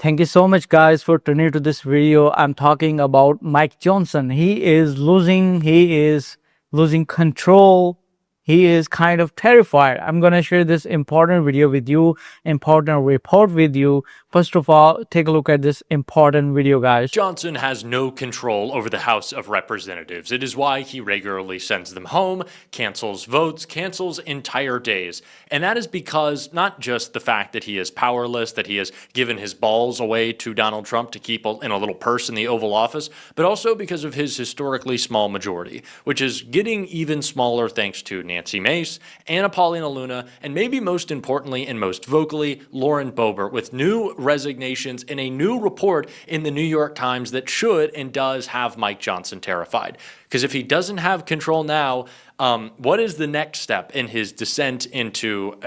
Thank you so much, guys, for tuning to this video. I'm talking about Mike Johnson. He is losing control. He is kind of terrified. I'm gonna share this important video with you, important report with you. First of all, take a look at this important video, guys. Johnson has no control over the House of Representatives. It is why he regularly sends them home, cancels votes, cancels entire days. And that is because not just the fact that he is powerless, that he has given his balls away to Donald Trump to keep in a little purse in the Oval Office, but also because of his historically small majority, which is getting even smaller thanks to Nancy Mace, Anna Paulina Luna, and maybe most importantly and most vocally, Lauren Boebert, with new resignations in a new report in the New York Times that should and does have Mike Johnson terrified. Because if he doesn't have control now, what is the next step in his descent into,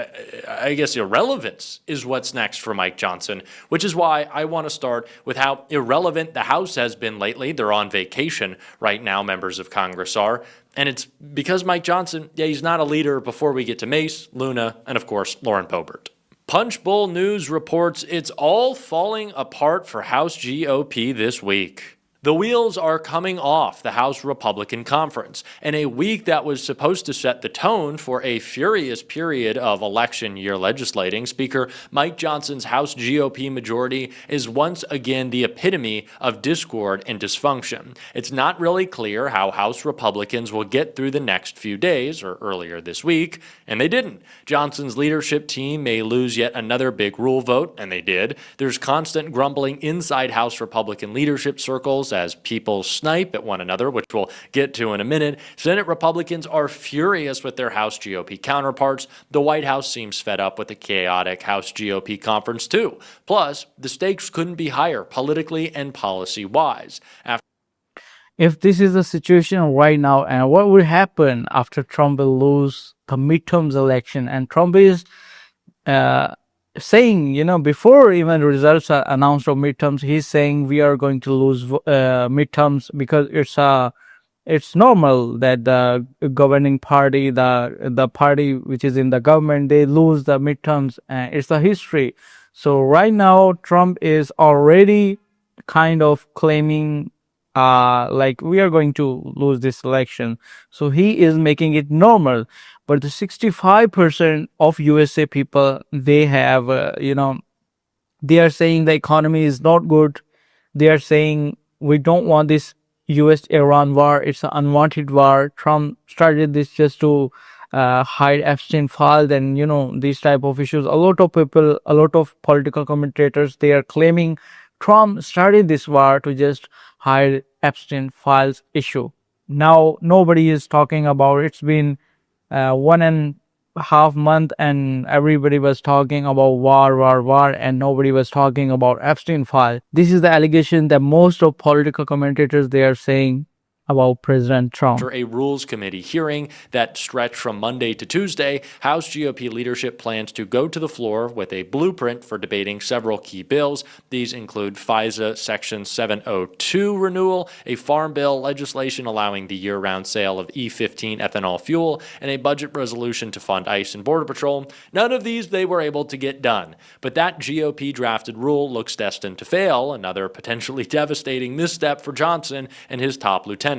I guess, irrelevance is what's next for Mike Johnson, which is why I want to start with how irrelevant the House has been lately. They're on vacation right now, members of Congress are. And it's because Mike Johnson, he's not a leader before we get to Mace, Luna, and of course, Lauren Boebert. Punchbowl News reports it's all falling apart for House GOP this week. The wheels are coming off the House Republican Conference, and a week that was supposed to set the tone for a furious period of election year legislating, Speaker Mike Johnson's House GOP majority is once again the epitome of discord and dysfunction. It's not really clear how House Republicans will get through the next few days, or earlier this week, and they didn't. Johnson's leadership team may lose yet another big rule vote, and they did. There's constant grumbling inside House Republican leadership circles as people snipe at one another, which we'll get to in a minute. Senate Republicans are furious with their House GOP counterparts. The White House seems fed up with the chaotic House GOP conference too. Plus, the stakes couldn't be higher politically and policy-wise. If this is the situation right now, and what will happen after Trump will lose the midterms election, and Trump is saying, before even results are announced of midterms, he's saying we are going to lose midterms because it's normal that the governing party, the party which is in the government, they lose the midterms. It's a history. So right now, Trump is already kind of claiming like we are going to lose this election. So he is making it normal. But the 65% of USA people, they have, they are saying the economy is not good. They are saying we don't want this US-Iran war. It's an unwanted war. Trump started this just to hide Epstein files and, these type of issues. A lot of people, a lot of political commentators, they are claiming Trump started this war to just hide Epstein files issue. Now, nobody is talking about it. It's been 1.5 months and everybody was talking about war, and nobody was talking about Epstein file. This is the allegation that most of political commentators, they are saying about President Trump. After a Rules Committee hearing that stretched from Monday to Tuesday, House GOP leadership plans to go to the floor with a blueprint for debating several key bills. These include FISA Section 702 renewal, a farm bill, legislation allowing the year-round sale of E15 ethanol fuel, and a budget resolution to fund ICE and Border Patrol. None of these they were able to get done. But that GOP-drafted rule looks destined to fail, another potentially devastating misstep for Johnson and his top lieutenants.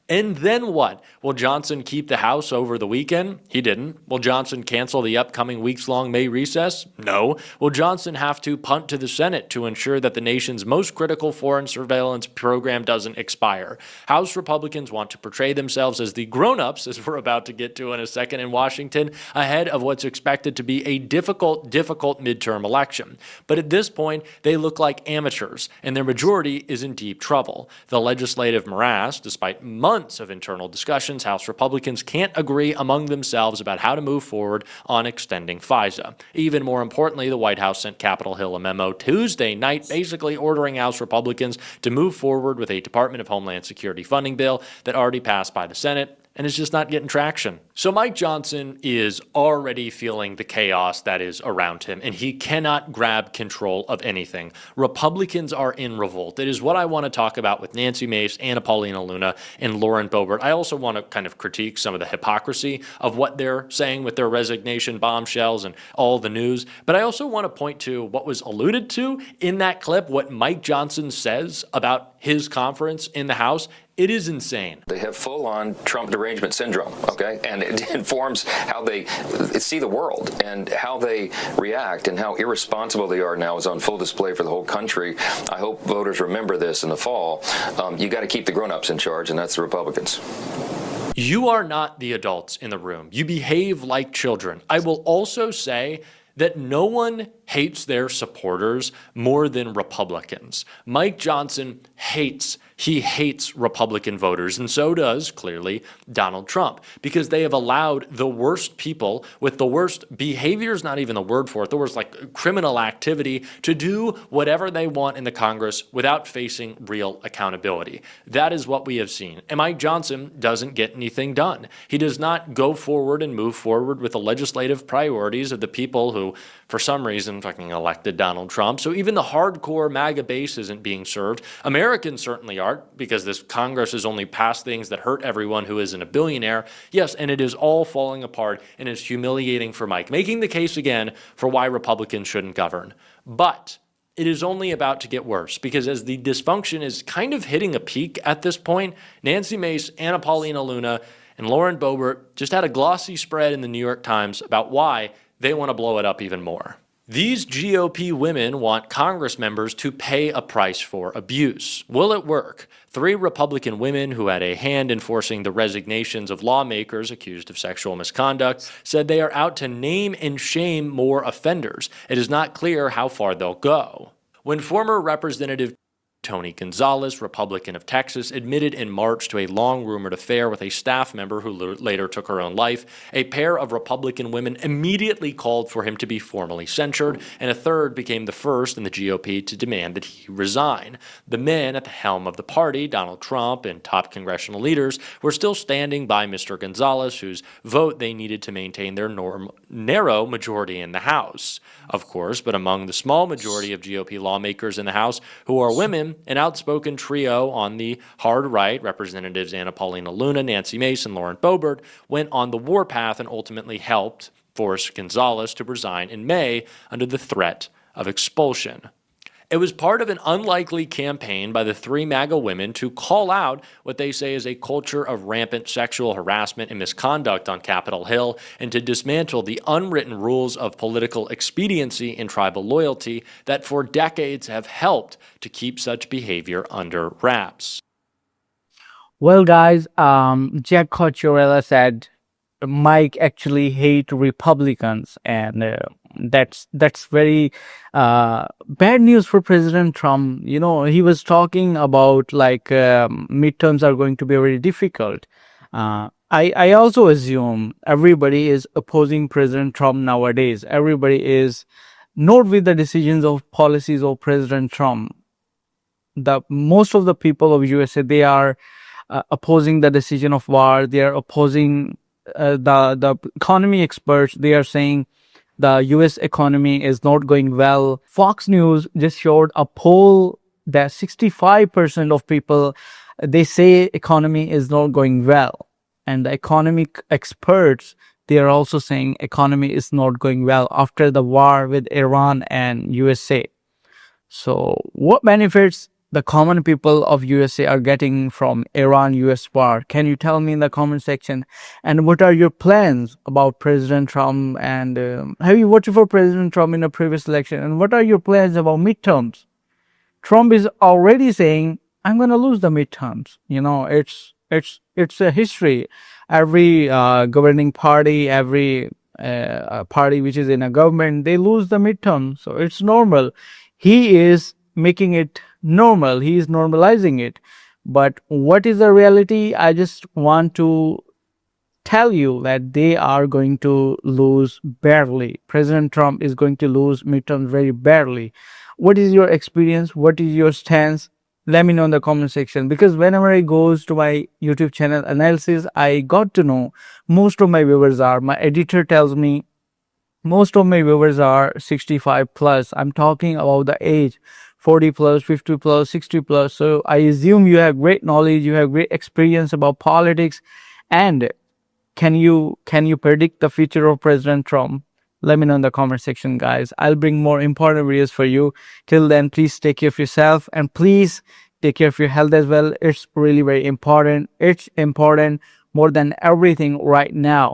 And then what? Will Johnson keep the House over the weekend? He didn't. Will Johnson cancel the upcoming weeks-long May recess? No. Will Johnson have to punt to the Senate to ensure that the nation's most critical foreign surveillance program doesn't expire? House Republicans want to portray themselves as the grown-ups, as we're about to get to in a second in Washington, ahead of what's expected to be a difficult midterm election. But at this point, they look like amateurs, and their majority is in deep trouble. The legislative morass, despite months of internal discussions, House Republicans can't agree among themselves about how to move forward on extending FISA. Even more importantly, the White House sent Capitol Hill a memo Tuesday night basically ordering House Republicans to move forward with a Department of Homeland Security funding bill that already passed by the Senate and it's just not getting traction. So Mike Johnson is already feeling the chaos that is around him, and he cannot grab control of anything. Republicans are in revolt. It is what I want to talk about with Nancy Mace, Anna Paulina Luna, and Lauren Boebert. I also want to kind of critique some of the hypocrisy of what they're saying with their resignation bombshells and all the news. But I also want to point to what was alluded to in that clip, what Mike Johnson says about his conference in the House. It is insane. They have full-on Trump derangement syndrome, okay? And it informs how they see the world and how they react, and how irresponsible they are now is on full display for the whole country. I hope voters remember this in the fall. You got to keep the grown-ups in charge, and that's the Republicans. You are not the adults in the room. You behave like children. I will also say that no one hates their supporters more than Republicans. Mike Johnson hates Republican voters, and so does, clearly, Donald Trump, because they have allowed the worst people with the worst behaviors, not even the word for it, the worst like criminal activity, to do whatever they want in the Congress without facing real accountability. That is what we have seen. And Mike Johnson doesn't get anything done. He does not go forward and move forward with the legislative priorities of the people who, for some reason, fucking elected Donald Trump. So even the hardcore MAGA base isn't being served. Americans certainly are, because this Congress has only passed things that hurt everyone who isn't a billionaire. Yes, and it is all falling apart, and it's humiliating for Mike, making the case again for why Republicans shouldn't govern. But it is only about to get worse, because as the dysfunction is kind of hitting a peak at this point, Nancy Mace, Anna Paulina Luna, and Lauren Boebert just had a glossy spread in the New York Times about why they want to blow it up even more. These GOP women want Congress members to pay a price for abuse. Will it work? 3 Republican women who had a hand in forcing the resignations of lawmakers accused of sexual misconduct said they are out to name and shame more offenders. It is not clear how far they'll go. When former Representative Tony Gonzalez, Republican of Texas, admitted in March to a long-rumored affair with a staff member who later took her own life, a pair of Republican women immediately called for him to be formally censured, and a third became the first in the GOP to demand that he resign. The men at the helm of the party, Donald Trump and top congressional leaders, were still standing by Mr. Gonzalez, whose vote they needed to maintain their narrow majority in the House. Of course, but among the small majority of GOP lawmakers in the House who are women, an outspoken trio on the hard right, Representatives Anna Paulina Luna, Nancy Mace, and Lauren Boebert, went on the warpath and ultimately helped force Gonzalez to resign in May under the threat of expulsion. It was part of an unlikely campaign by the 3 MAGA women to call out what they say is a culture of rampant sexual harassment and misconduct on Capitol Hill, and to dismantle the unwritten rules of political expediency and tribal loyalty that for decades have helped to keep such behavior under wraps. Well, guys, Jack Cocciarella said Mike actually hate Republicans, and that's very bad news for President Trump. You know, he was talking about like midterms are going to be very difficult. I also assume everybody is opposing President Trump nowadays. Everybody is not with the decisions of policies of President Trump. The most of the people of USA, they are opposing the decision of war. They are opposing the economy experts. They are saying the US economy is not going well. Fox News just showed a poll that 65% of people, they say economy is not going well. And the economic experts, they are also saying economy is not going well after the war with Iran and USA. So what benefits the common people of USA are getting from Iran-US war? Can you tell me in the comment section? And what are your plans about President Trump? And have you voted for President Trump in a previous election? And what are your plans about midterms? Trump is already saying, I'm going to lose the midterms. You know, it's a history. Every governing party, every party which is in a government, they lose the midterm. So it's normal. He is making it normal. He is normalizing it. But what is the reality? I just want to tell you that they are going to lose barely. President Trump is going to lose midterms very barely. What is your experience? What is your stance? Let me know in the comment section, because whenever I goes to my YouTube channel analysis, I got to know most of my viewers are, my editor tells me most of my viewers are 65 plus. I'm talking about the age 40 plus, 50 plus, 60 plus. So I assume you have great knowledge, you have great experience about politics. And can you predict the future of President Trump? Let me know in the comment section, guys. I'll bring more important videos for you. Till then, please take care of yourself, and please take care of your health as well. It's really very important. It's important more than everything right now.